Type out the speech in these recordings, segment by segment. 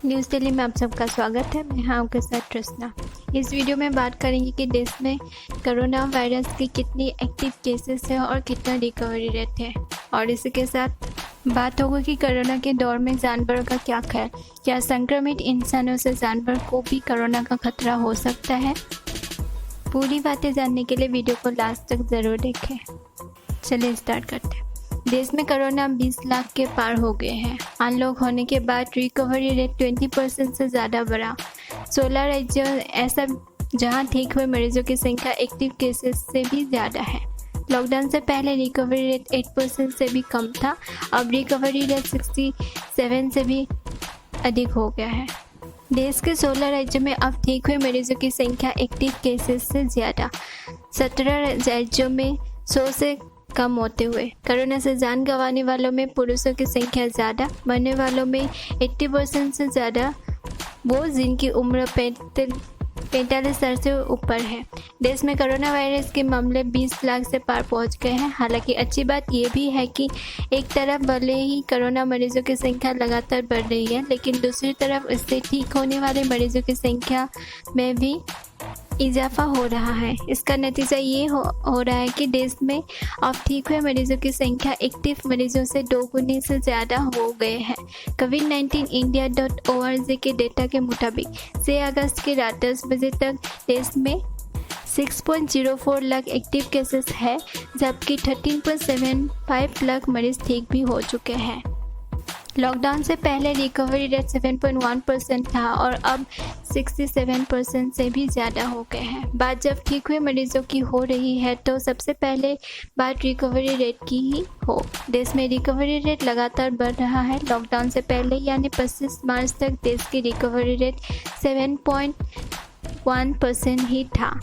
News Delhi में आप सबका स्वागत है। मैं हाँ आपके साथ कृष्णा। इस वीडियो में बात करेंगे कि देश में कोरोना वायरस के कितनी एक्टिव केसेस हैं और कितना रिकवरी रेट है, और इसी के साथ बात होगी कि कोरोना के दौर में जानवरों का क्या ख्याल, क्या संक्रमित इंसानों से जानवर को भी कोरोना का खतरा हो सकता है। पूरी बातें जानने के लिए वीडियो को लास्ट तक ज़रूर देखें। चलिए स्टार्ट करते हैं। देश में कोरोना 20 लाख के पार हो गए हैं। अनलॉक होने के बाद रिकवरी रेट 20% से ज़्यादा बढ़ा। 16 राज्य ऐसा जहां ठीक हुए मरीजों की संख्या एक्टिव केसेस से भी ज़्यादा है। लॉकडाउन से पहले रिकवरी रेट 8% से भी कम था। अब रिकवरी रेट 67 से भी अधिक हो गया है। देश के 16 राज्यों में अब ठीक हुए मरीजों की संख्या एक्टिव केसेस से ज़्यादा। 17 राज्यों में 100 से कम होते हुए कोरोना से जान गंवाने वालों में पुरुषों की संख्या ज़्यादा, मरने वालों में 80% से ज़्यादा वो जिनकी उम्र 45 साल से ऊपर है। देश में कोरोना वायरस के मामले 20 लाख से पार पहुंच गए हैं। हालांकि अच्छी बात यह भी है कि एक तरफ भले ही कोरोना मरीजों की संख्या लगातार बढ़ रही है, लेकिन दूसरी तरफ इससे ठीक होने वाले मरीजों की संख्या में भी इजाफा हो रहा है। इसका नतीजा ये हो रहा है कि देश में अब ठीक हुए मरीजों की संख्या एक्टिव मरीजों से 2 गुने से ज़्यादा हो गए हैं। covid19india.org के डेटा के मुताबिक 6 अगस्त की रात 10 बजे तक देश में 6.04 लाख एक्टिव केसेस है, जबकि 13.75 लाख मरीज ठीक भी हो चुके हैं। लॉकडाउन से पहले रिकवरी रेट 7.1% था और अब 67% से भी ज़्यादा हो गए हैं। बात जब ठीक हुए मरीजों की हो रही है तो सबसे पहले बात रिकवरी रेट की ही हो। देश में रिकवरी रेट लगातार बढ़ रहा है। लॉकडाउन से पहले यानी 25 मार्च तक देश की रिकवरी रेट 7.1% ही था।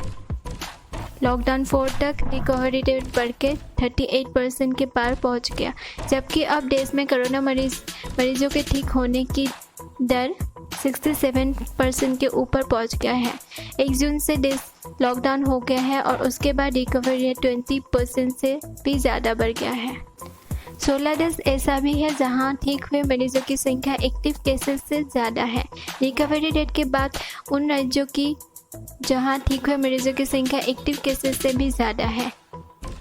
लॉकडाउन 4 तक रिकवरी रेट बढ़ के 38% के पार पहुंच गया, जबकि अब देश में कोरोना मरीजों के ठीक होने की दर 67% के ऊपर पहुंच गया है। 1 जून से देश लॉकडाउन हो गया है और उसके बाद रिकवरी रेट 20% से भी ज़्यादा बढ़ गया है। 16 देश ऐसा भी है जहां ठीक हुए मरीजों की संख्या एक्टिव केसेस से ज़्यादा है। रिकवरी रेट के बाद उन राज्यों की जहां ठीक हुए मरीजों की संख्या एक्टिव केसेस से भी ज़्यादा है।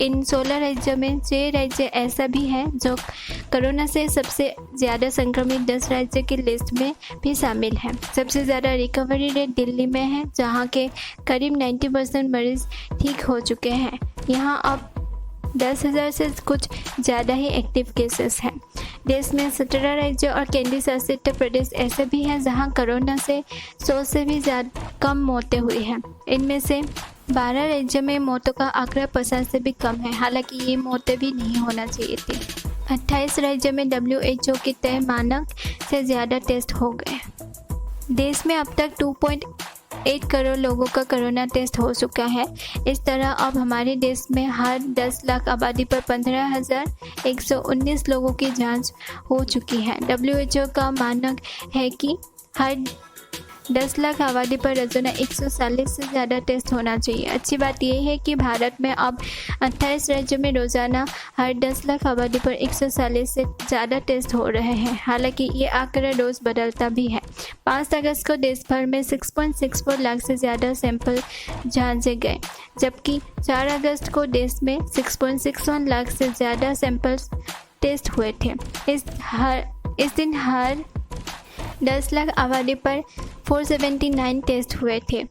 इन 16 राज्यों में 6 राज्य ऐसा भी है जो कोरोना से सबसे ज़्यादा संक्रमित 10 राज्य की लिस्ट में भी शामिल है। सबसे ज़्यादा रिकवरी रेट दिल्ली में है, जहां के करीब 90% मरीज ठीक हो चुके हैं। यहां अब 10,000 से कुछ ज़्यादा ही एक्टिव केसेस हैं। देश में 17 राज्य और केंद्र शासित प्रदेश ऐसे भी हैं जहां कोरोना से 100 से भी ज़्यादा कम मौतें हुई हैं। इनमें से 12 राज्यों में मौतों का आंकड़ा 50 से भी कम है। हालांकि ये मौतें भी नहीं होना चाहिए थी। 28 राज्यों में WHO के तय मानक से ज़्यादा टेस्ट हो गए। देश में अब तक 2.8 करोड़ लोगों का कोरोना टेस्ट हो चुका है। इस तरह अब हमारे देश में हर 10 लाख आबादी पर 15,119 लोगों की जांच हो चुकी है। WHO का मानक है कि हर 10 लाख आबादी पर रोजाना 140 से ज़्यादा टेस्ट होना चाहिए। अच्छी बात यह है कि भारत में अब 28 राज्यों में रोजाना हर 10 लाख आबादी पर 140 से ज़्यादा टेस्ट हो रहे हैं। हालांकि ये आंकड़ा रोज़ बदलता भी है। 5 अगस्त को देश भर में 6.64 लाख से ज़्यादा सैंपल जांचे गए, जबकि 4 अगस्त को देश में 6.61 लाख से ज़्यादा सैंपल टेस्ट हुए थे। इस दिन हर 10 लाख आबादी पर 479 टेस्ट हुए थे।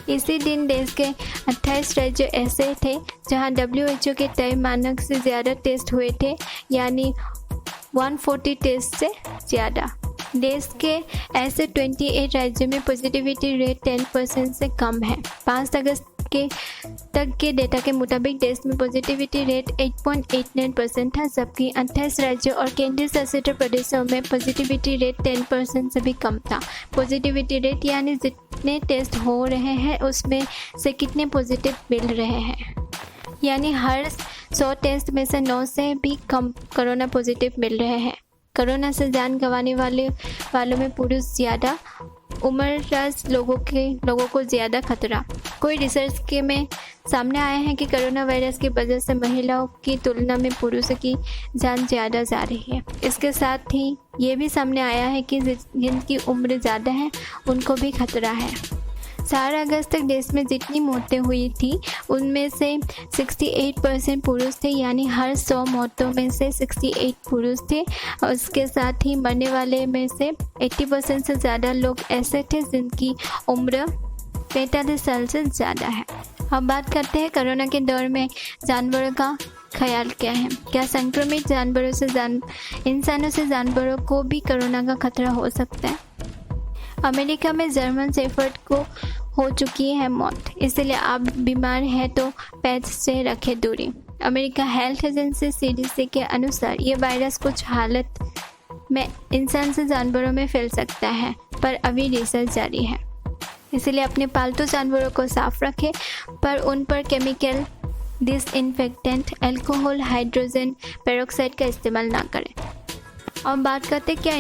इसी दिन देश के 28 राज्य ऐसे थे जहां WHO के तय मानक से ज़्यादा टेस्ट हुए थे, यानी 140 टेस्ट से ज़्यादा। देश के ऐसे 28 राज्यों में पॉजिटिविटी रेट 10% से कम है। 5 अगस्त तक के डेटा के मुताबिक देश में पॉजिटिविटी रेट 8.89% था, जबकि 28 राज्यों और केंद्र शासित प्रदेशों में पॉजिटिविटी रेट 10% से भी कम था। पॉजिटिविटी रेट यानी जितने टेस्ट हो रहे हैं उसमें से कितने पॉजिटिव मिल रहे हैं, यानी हर 100 टेस्ट में से 9 से भी कम कोरोना पॉजिटिव मिल रहे हैं। कोरोना से जान गंवाने वालों में पुरुष ज़्यादा, उम्रदराज लोगों को ज़्यादा खतरा। कोई रिसर्च में सामने आया है कि कोरोना वायरस की वजह से महिलाओं की तुलना में पुरुषों की जान ज़्यादा जा रही है। इसके साथ ही ये भी सामने आया है कि जिनकी उम्र ज़्यादा है उनको भी खतरा है। 4 अगस्त तक देश में जितनी मौतें हुई थी उनमें से 68% पुरुष थे, यानी हर 100 मौतों में से 68 पुरुष थे। और उसके साथ ही मरने वाले में से 80% से ज़्यादा लोग ऐसे थे जिनकी उम्र 45 साल से ज़्यादा है। अब बात करते हैं कोरोना के दौर में जानवरों का ख्याल क्या है। क्या संक्रमित जानवरों से इंसानों से जानवरों को भी कोरोना का खतरा हो सकता है? अमेरिका में जर्मन शेफर्ड को हो चुकी है मौत, इसलिए आप बीमार हैं तो पेट से रखें दूरी। अमेरिका हेल्थ एजेंसी CDC के अनुसार ये वायरस कुछ हालत में इंसान से जानवरों में फैल सकता है, पर अभी रिसर्च जारी है। इसलिए अपने पालतू जानवरों को साफ रखें, पर उन पर chemical, disinfectant, alcohol, hydrogen peroxide का इस्तेमाल ना करें। अब बात करते हैं क्या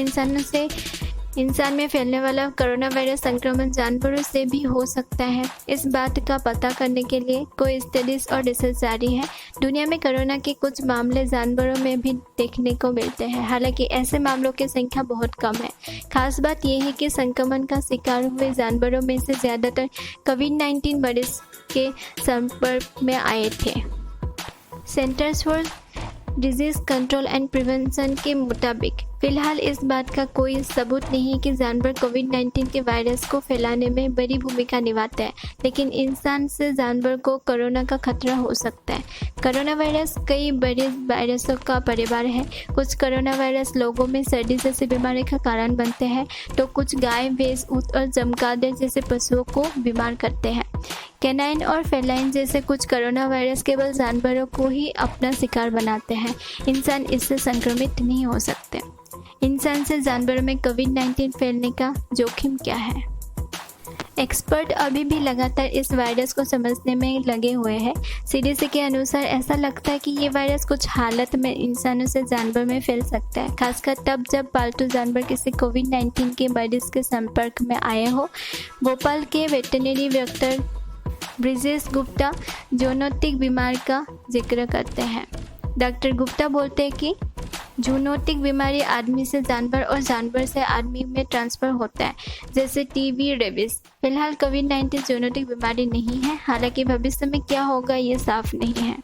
इंसान में फैलने वाला कोरोना वायरस संक्रमण जानवरों से भी हो सकता है। इस बात का पता करने के लिए कोई स्टडीज और रिसर्च जारी है। दुनिया में कोरोना के कुछ मामले जानवरों में भी देखने को मिलते हैं, हालांकि ऐसे मामलों की संख्या बहुत कम है। खास बात यह है कि संक्रमण का शिकार हुए जानवरों में से ज़्यादातर कोविड-19 मरीज के संपर्क में आए थे। Centres for disease control and prevention के मुताबिक फिलहाल इस बात का कोई सबूत नहीं कि जानवर कोविड-19 के वायरस को फैलाने में बड़ी भूमिका निभाते हैं, लेकिन इंसान से जानवर को कोरोना का खतरा हो सकता है। कोरोना वायरस कई बड़े वायरसों का परिवार है। कुछ कोरोना वायरस लोगों में सर्दी जैसी बीमारी का कारण बनते हैं, तो कुछ गाय, भैंस, ऊंट और चमगादड़ जैसे पशुओं को बीमार करते हैं। कैनाइन और फेलाइन जैसे कुछ कोरोना वायरस केवल जानवरों को ही अपना शिकार बनाते हैं। इंसान इससे संक्रमित नहीं हो सकते। इंसान से जानवरों में कोविड-19 फैलने का जोखिम क्या है? एक्सपर्ट अभी भी लगातार इस वायरस को समझने में लगे हुए हैं। CDC के अनुसार ऐसा लगता है कि ये वायरस कुछ हालत में इंसानों से जानवर में फैल सकता है, खासकर तब जब पालतू जानवर किसी कोविड-19 के मरीज के संपर्क में आए हो। भोपाल के veterinary doctor Brijesh Gupta zoonotic बीमारी का जिक्र करते हैं। डॉक्टर गुप्ता बोलते हैं कि जूनोटिक बीमारी आदमी से जानवर और जानवर से आदमी में ट्रांसफर होता है, जैसे TB, रेबीज। फिलहाल कोविड-19 जूनोटिक बीमारी नहीं है, हालांकि भविष्य में क्या होगा ये साफ नहीं है।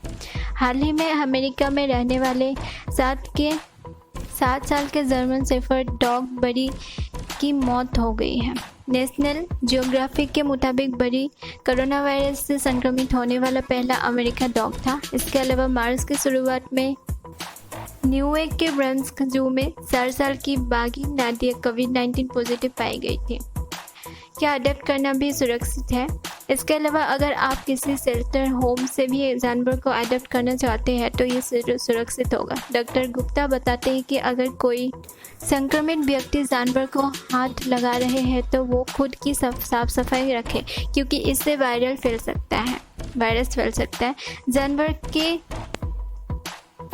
हाल ही में अमेरिका में रहने वाले 7 साल के जर्मन शेफर्ड डॉग बरी की मौत हो गई है। नेशनल जियोग्राफिक के मुताबिक बरी कोरोना वायरस से संक्रमित होने वाला पहला अमेरिका डॉग था। इसके अलावा मार्च की शुरुआत में न्यूयॉर्क के ब्रॉन्क्स जू में 4 साल की बागी नादिया कोविड-19 पॉजिटिव पाई गई थी। क्या अडॉप्ट करना भी सुरक्षित है? इसके अलावा अगर आप किसी शेल्टर होम से भी जानवर को अडॉप्ट करना चाहते हैं तो ये सुरक्षित होगा। डॉक्टर गुप्ता बताते हैं कि अगर कोई संक्रमित व्यक्ति जानवर को हाथ लगा रहे हैं तो वो खुद की साफ सफाई रखें, क्योंकि इससे वायरस फैल सकता है। जानवर के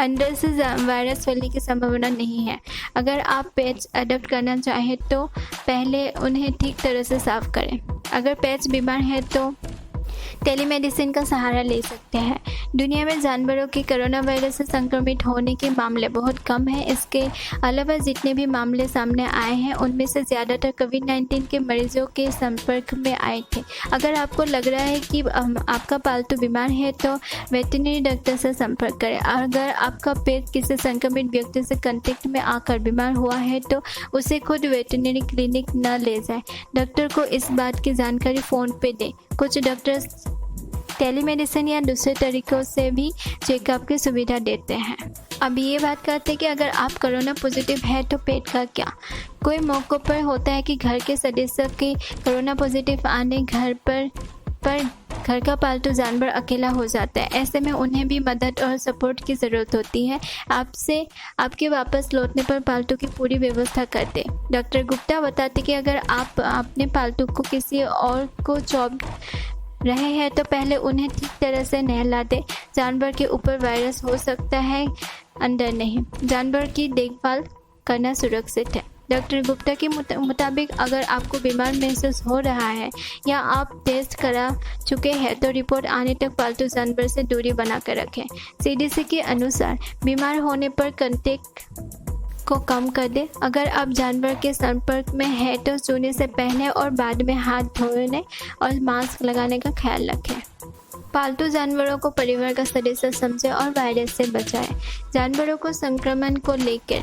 अंदर से वायरस फैलने की संभावना नहीं है। अगर आप पेट्स अडॉप्ट करना चाहें तो पहले उन्हें ठीक तरह से साफ करें। अगर पेट्स बीमार है तो टेलीमेडिसिन का सहारा ले सकते हैं। दुनिया में जानवरों के कोरोना वायरस से संक्रमित होने के मामले बहुत कम हैं। इसके अलावा जितने भी मामले सामने आए हैं उनमें से ज़्यादातर कोविड-19 के मरीजों के संपर्क में आए थे। अगर आपको लग रहा है कि आपका पालतू बीमार है तो वेटरनरी डॉक्टर से संपर्क करें। अगर आपका पेट किसी संक्रमित व्यक्ति से कांटेक्ट में आकर बीमार हुआ है तो उसे खुद वेटरनरी क्लिनिक न ले जाए। डॉक्टर को इस बात की जानकारी फ़ोन पे दें। कुछ डॉक्टर्स टेलीमेडिसिन या दूसरे तरीकों से भी चेकअप की सुविधा देते हैं। अब ये बात करते हैं कि अगर आप कोरोना पॉजिटिव है तो पेट का क्या? कोई मौक़ों पर होता है कि घर के सदस्य के कोरोना पॉजिटिव आने पर घर का पालतू जानवर अकेला हो जाता है। ऐसे में उन्हें भी मदद और सपोर्ट की ज़रूरत होती है। आपके वापस लौटने पर पालतू की पूरी व्यवस्था कर दें। डॉक्टर गुप्ता बताते कि अगर आप अपने पालतू को किसी और को सौंप रहे हैं तो पहले उन्हें ठीक तरह से नहला दें। जानवर के ऊपर वायरस हो सकता है, अंदर नहीं। जानवर की देखभाल करना सुरक्षित है। डॉक्टर गुप्ता के मुताबिक अगर आपको बीमार महसूस हो रहा है या आप टेस्ट करा चुके हैं तो रिपोर्ट आने तक पालतू जानवर से दूरी बनाकर रखें। CDC के अनुसार बीमार होने पर को कम कर दे। अगर आप जानवर के संपर्क में है तो सोने से पहले और बाद में हाथ धोने और मास्क लगाने का ख्याल रखें। पालतू जानवरों को परिवार का सदस्य समझें और वायरस से बचाएं। जानवरों को संक्रमण को लेकर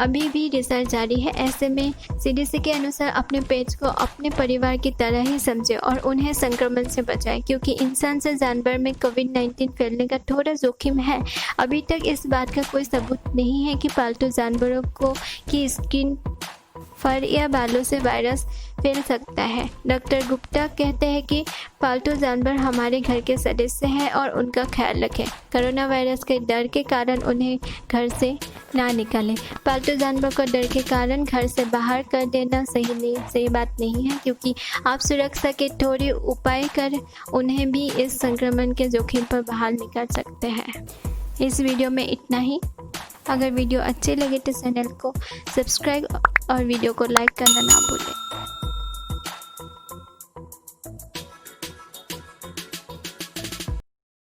अभी भी रिसर्च जारी है। ऐसे में CDC के अनुसार अपने पेट्स को अपने परिवार की तरह ही समझें और उन्हें संक्रमण से बचाएं, क्योंकि इंसान से जानवर में कोविड-19 फैलने का थोड़ा जोखिम है। अभी तक इस बात का कोई सबूत नहीं है कि पालतू जानवरों की स्किन, फर या बालों से वायरस फैल सकता है। डॉक्टर गुप्ता कहते हैं कि पालतू जानवर हमारे घर के सदस्य हैं और उनका ख्याल रखें। कोरोना वायरस के डर के कारण उन्हें घर से ना निकालें। पालतू जानवर को डर के कारण घर से बाहर कर देना सही बात नहीं है, क्योंकि आप सुरक्षा के थोड़े उपाय कर उन्हें भी इस संक्रमण के जोखिम पर बाहर निकाल सकते हैं। इस वीडियो में इतना ही। अगर वीडियो अच्छे लगे तो चैनल को सब्सक्राइब और वीडियो को लाइक करना ना भूलें।